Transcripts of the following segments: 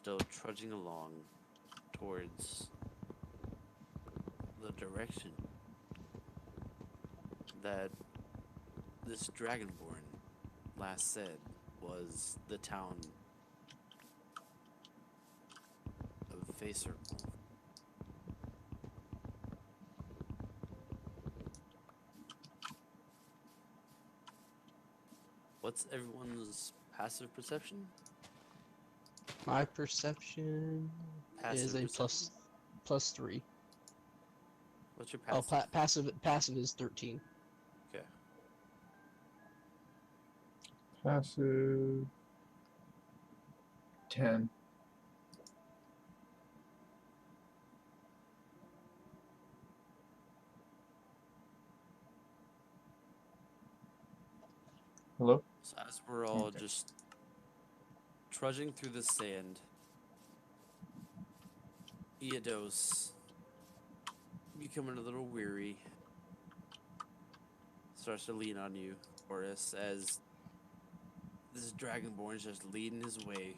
still trudging along towards the direction that this Dragonborn last said was the town of Face Circle. What's everyone's passive perception? My perception is Passive a perception? plus 3. What's your Oh, passive? passive is 13. Okay. Passive 10. Hello? So as we're all Okay. just trudging through the sand, Eodos, becoming a little weary, starts to lean on you, Horace, as this Dragonborn is just leading his way.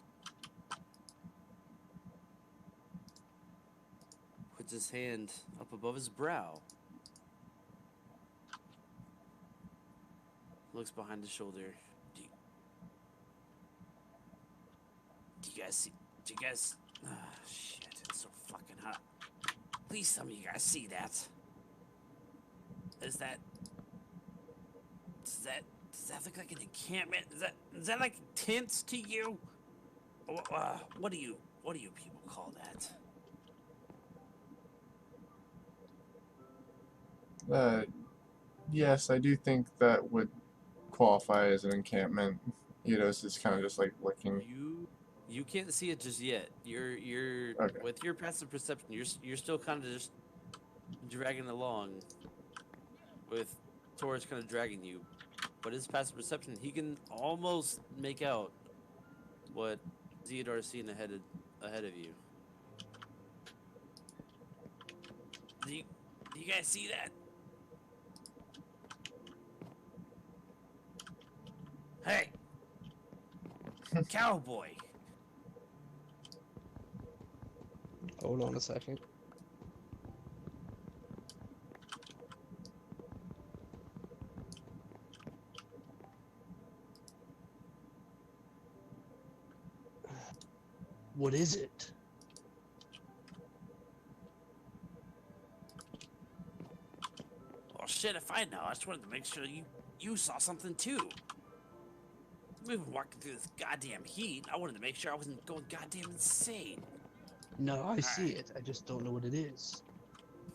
Puts his hand up above his brow. Looks behind his shoulder. Do you guys see? Do you guys? Shit! It's so fucking hot. Please tell me you guys see that. Is that? Does that look like an encampment? Is that like tents to you? What do you people call that? Yes, I do think that would qualify as an encampment. Eidos is kind of just like looking. You can't see it just yet. You're Okay. with your passive perception. You're still kind of just dragging along with Taurus kind of dragging you, but his passive perception, he can almost make out what Zeodar's seeing ahead of you. Do you guys see that? Hey, cowboy! Hold on a second. What is it? Well, shit, if I know, I just wanted to make sure you saw something too. We've been walking through this goddamn heat. I wanted to make sure I wasn't going goddamn insane. No, I see Alright. it. I just don't know what it is.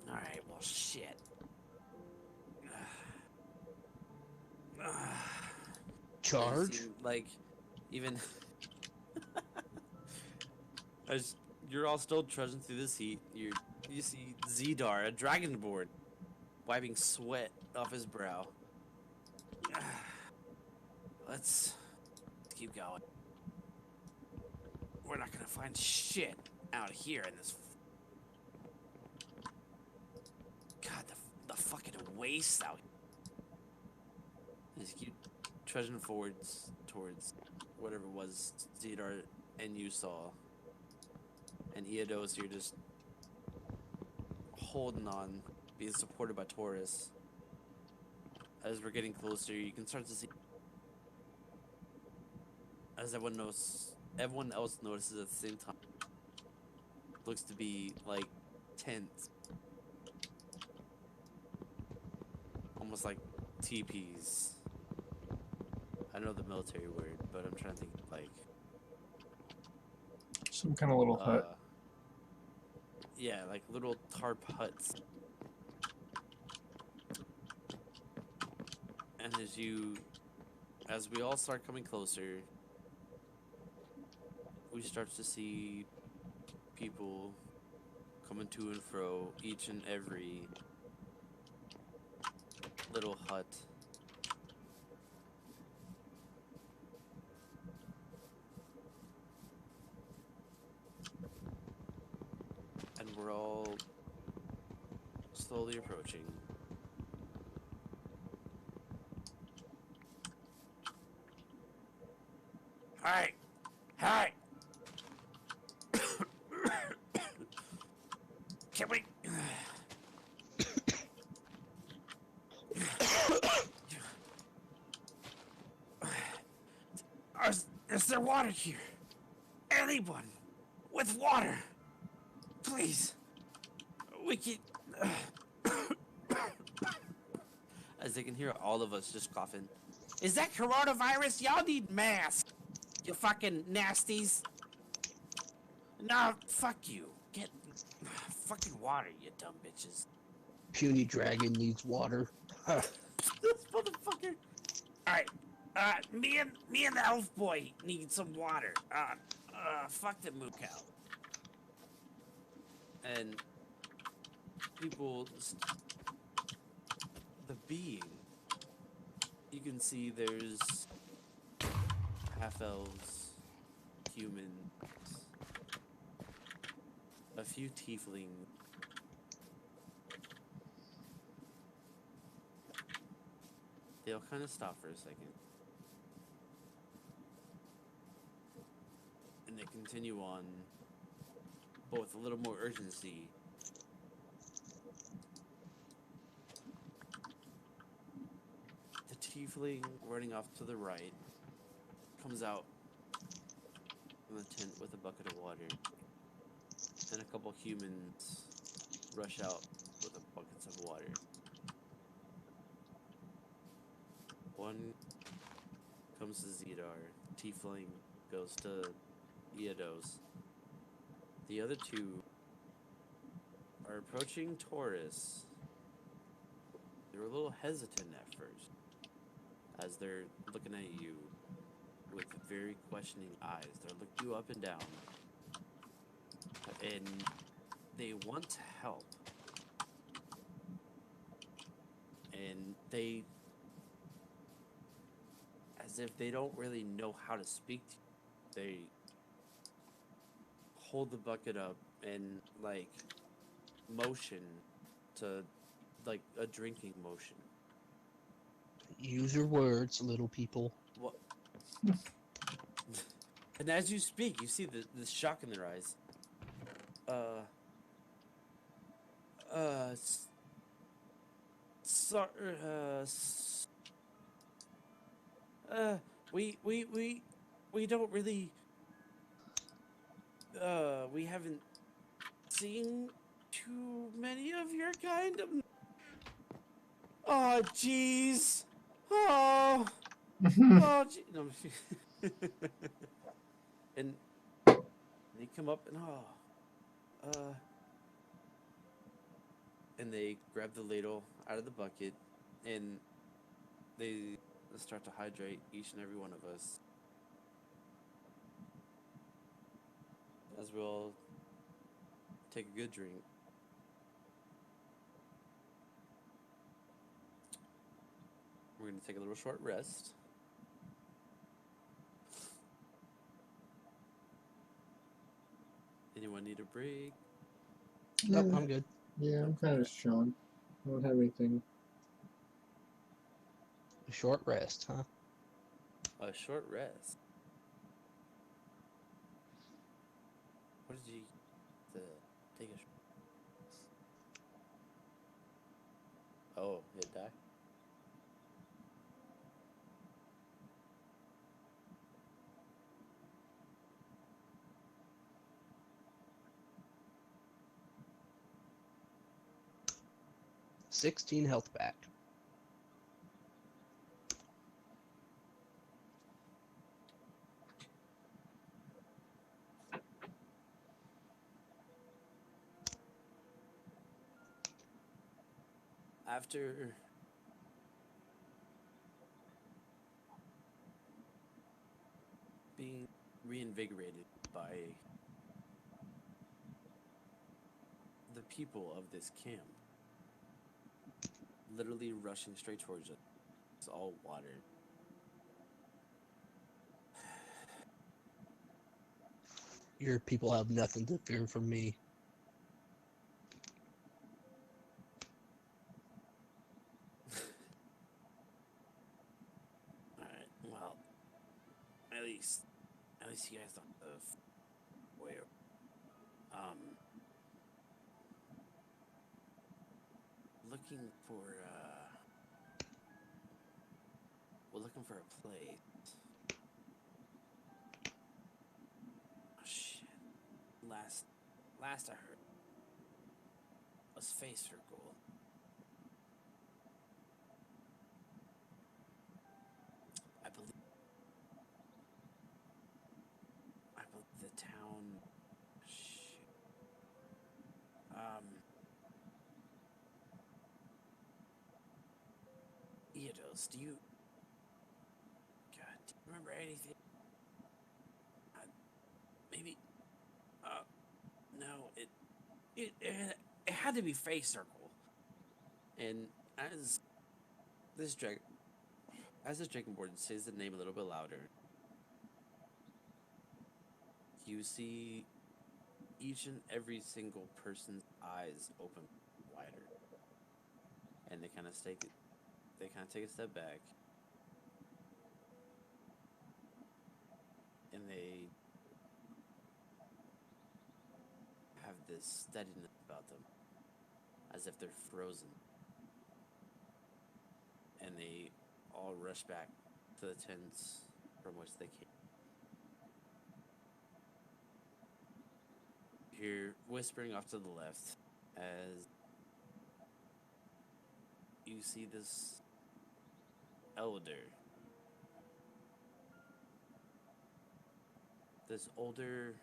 Alright, well, shit. Charge? Like, even as you're all still trudging through this heat, you see Zedar, a dragonborn, wiping sweat off his brow. Let's keep going. We're not gonna find shit out here in this. God, the fucking waste out here. Just keep trudging forwards towards whatever it was Zedar and you saw. And Eodos, you're just holding on, being supported by Taurus. As we're getting closer, you can start to see, as everyone else notices at the same time, looks to be like tents, almost like teepees. I know the military word, but I'm trying to think like Some kind of little hut. Yeah, like little tarp huts. And as we all start coming closer, we start to see people coming to and fro, each and every little hut. And we're all slowly approaching. Hey! Hey! Is there water here? Anyone with water? Please. We can... As they can hear all of us just coughing. Is that coronavirus? Y'all need masks. You fucking nasties. Nah, fuck you. Get fucking water, you dumb bitches. Puny dragon needs water. This motherfucker. Alright. Me and the elf boy need some water. Fuck the moo cow. And people, the being, you can see there's half elves, humans, a few tieflings. They'll kind of stop for a second. And they continue on, but with a little more urgency. The tiefling running off to the right comes out from the tent with a bucket of water. And a couple humans rush out with the buckets of water. One comes to Zedar. Tiefling goes to Eodos. The other two are approaching Taurus. They're a little hesitant at first, as they're looking at you with very questioning eyes. They're looking you up and down, and they want to help. And they, as if they don't really know how to speak to you, they hold the bucket up and like motion to like a drinking motion. Use your words, little people. What? And as you speak, you see the shock in their eyes. We don't really, we haven't seen too many of your kind. Oh, jeez. Oh, oh, gee. No, and they come up and and they grab the ladle out of the bucket and they start to hydrate each and every one of us. As we all take a good drink. We're going to take a little short rest. Anyone need a break? Nope, I'm good. Yeah, I'm kind of just chilling. I don't have anything. A short rest, huh? A short rest. What did you take a? Oh, it died. $16 health back. After being reinvigorated by the people of this camp, literally rushing straight towards us, it's all water. Your people have nothing to fear from me. Alright, well, at least you guys don't have where looking for we're looking for a place last I heard was Face Circle. I believe the town. Shit. Eodos, do you? God, do you remember anything? Maybe. No. It had to be Face Circle. And as this dragon, as this dragonborn says the name a little bit louder, you see each and every single person's eyes open wider, and they kind of take a step back, and they have this steadiness about them, as if they're frozen, and they all rush back to the tents from which they came. You hear whispering off to the left as you see this elder, this older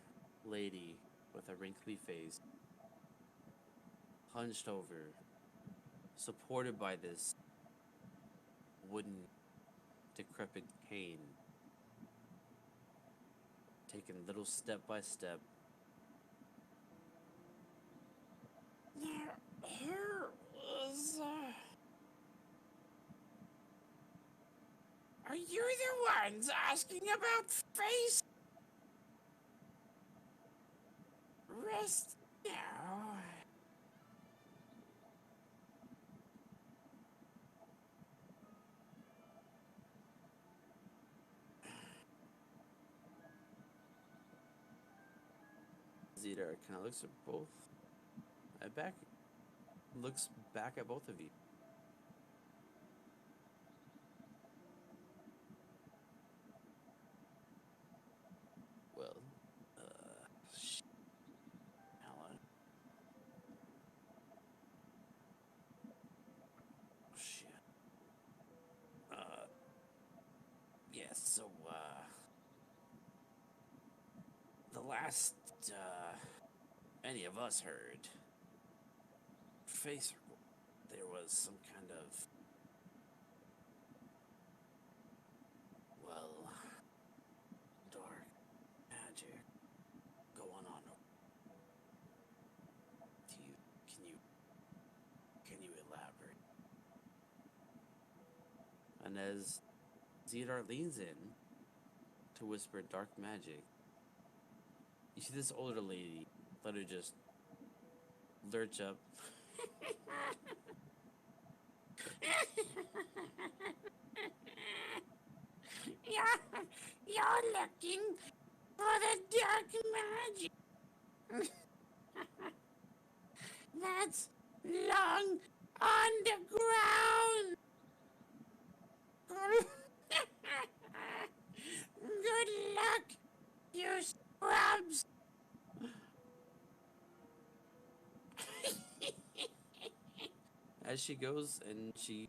lady with a wrinkly face, hunched over, supported by this wooden, decrepit cane, taken little step by step. Here is. Are you the ones asking about face? Rest now. Zeta kind of looks at both. Looks back at both of you. Well, Alan. Shit. Yes, so, the last, any of us heard, Face Circle, there was some kind of, well, dark magic going on. Can you elaborate? And as Zedar leans in to whisper dark magic, you see this older lady let her just lurch up. You're looking for the dark magic. That's long on the ground. Good luck, you scrubs. As she goes and she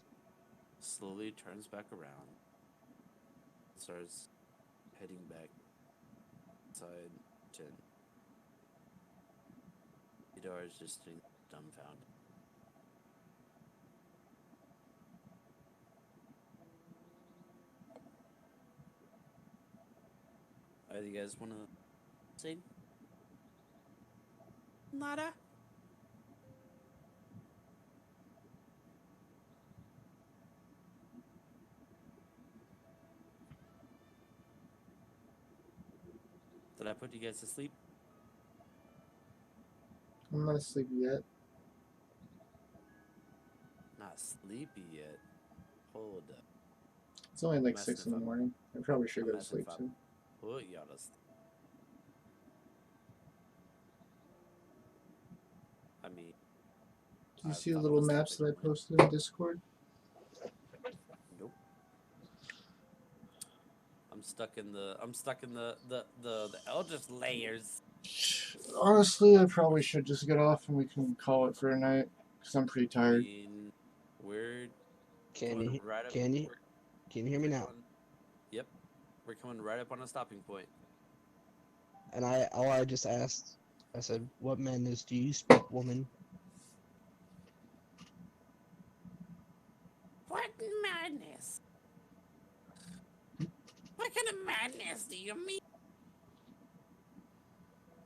slowly turns back around, starts heading back inside Jen. Vidar is just sitting dumbfounded. Either you guys want to say? Nada? Did I put you guys to sleep? I'm not asleep yet. Not sleepy yet. Hold up. It's only like Messing 6 in the up. morning. I probably should I'm go to messing sleep up. soon. Put y'all to sleep. I mean, Do you I see the thought it little was maps that I typically- posted in Discord? Nope. I'm stuck in the Eldritch layers. Honestly, I probably should just get off and we can call it for a night because I'm pretty I tired. mean, we're Can coming you right up. can you We're, can you hear me we're now? coming, yep, we're coming right up on a stopping point. And I just asked, I said, "What madness do you speak, woman?" What madness? What kind of madness do you mean?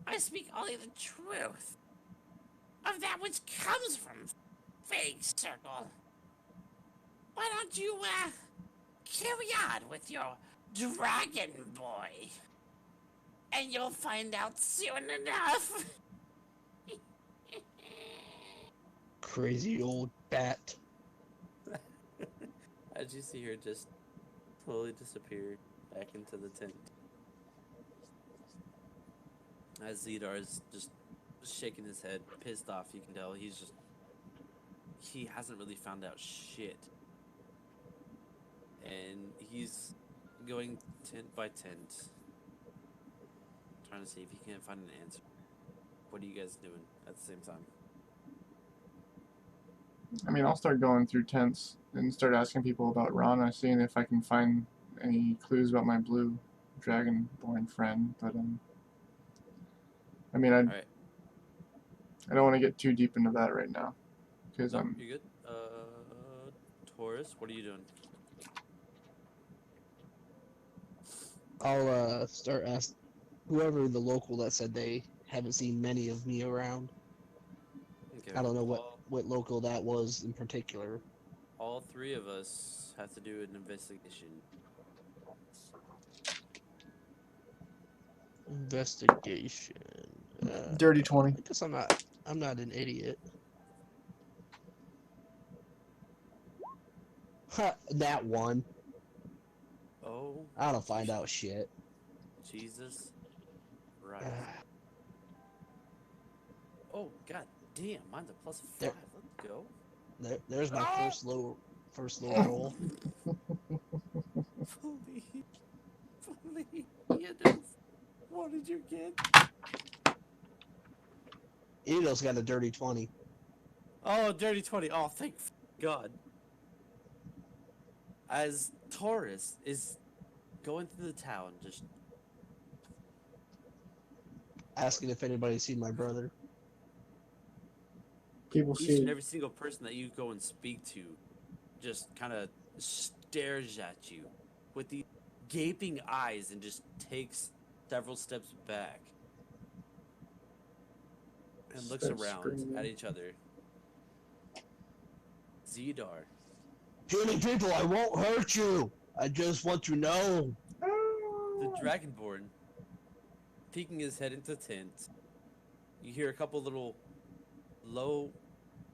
I speak only the truth of that which comes from Fake Circle. Why don't you, carry on with your dragon boy? And you'll find out soon enough. Crazy old bat. As you see her just slowly disappear back into the tent. As Zedar is just shaking his head, pissed off, you can tell he hasn't really found out shit. And he's going tent by tent, trying to see if he can't find an answer. What are you guys doing at the same time? I mean, I'll start going through tents and start asking people about Rana, seeing if I can find any clues about my blue dragonborn friend. But I mean, All right. I don't want to get too deep into that right now because No, you're good. Taurus, what are you doing? I'll start ask whoever the local that said they haven't seen many of me around. Okay. I don't know what local that was in particular. All three of us have to do an investigation. Investigation. dirty 20. I guess I'm not an idiot. Ha, that one. Oh, I don't find out shit. Jesus Christ. Oh, god damn, mine's a +5. There- Let's go. There's my Ah! first little roll. Fully, Edos. What did you get? Edo's got a dirty 20. Oh, dirty 20. Oh, thank God. As Taurus is going through the town, just Asking if anybody's seen my brother. People each see and every single person that you go and speak to just kind of stares at you with these gaping eyes and just takes several steps back and looks Start around screaming. at each other. Zedar. Puny people, I won't hurt you. I just want to know. The Dragonborn, peeking his head into the tent, you hear a couple little low,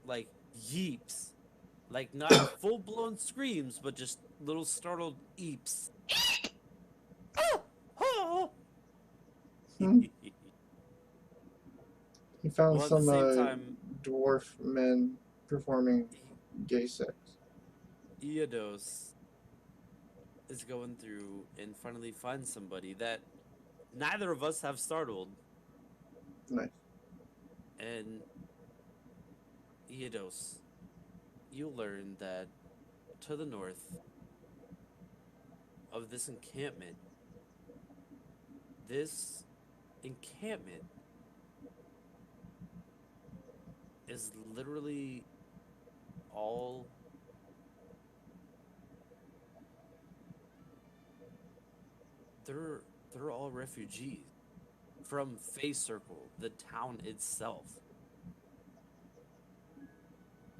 like, yeeps. Like, not full-blown screams, but just little startled eeps. Hmm. He found Well, at some the same time, dwarf men performing gay sex. Eodos is going through and finally finds somebody that neither of us have startled. Nice. And Eodos, you learn that to the north of this encampment is literally all they're all refugees from Face Circle, the town itself,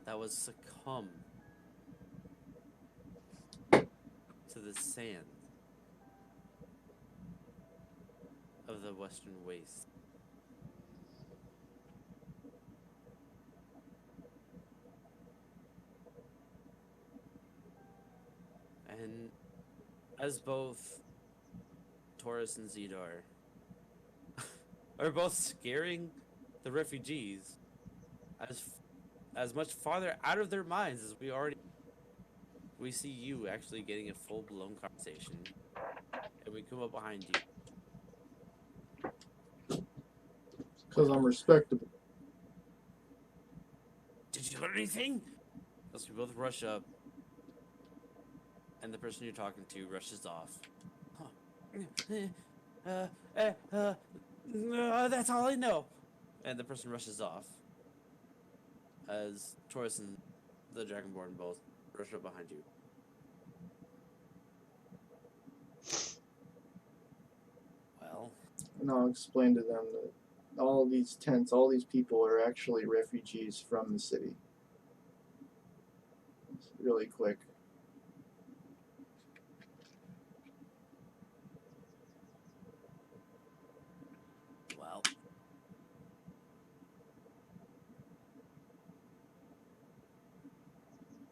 that was succumbed to the sand of the Western Waste. And as both Taurus and Zedar are both scaring the refugees as much farther out of their minds as we see you actually getting a full-blown conversation, and we come up behind you. Because I'm respectable. Did you learn anything? As we both rush up, and the person you're talking to rushes off. Huh. That's all I know. And the person rushes off. As Taurus and the Dragonborn both rush up behind you. Well, And I'll explain to them that all these tents, all these people are actually refugees from the city. It's really quick. well.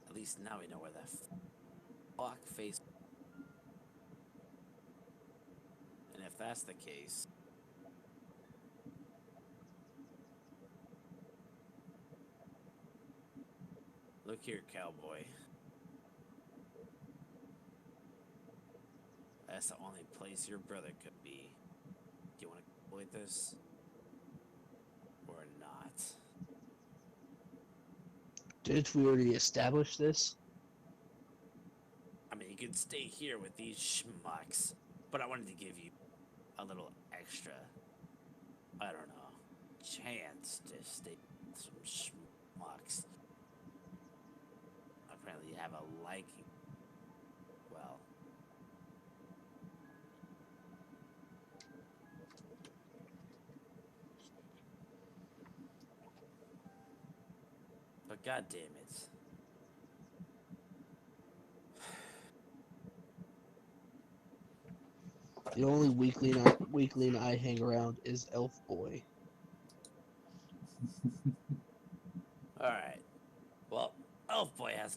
At least now we know where that fuck face. And if that's the case, look here, cowboy. That's the only place your brother could be. Do you want to go with this? Or not? Didn't we already establish this? I mean, you could stay here with these schmucks, but I wanted to give you a little extra, I don't know, chance to stay with some schmucks. Apparently you have a liking. Well, but god damn it. The only weakling I hang around is Elf Boy. Alright. Well, Elf Boy has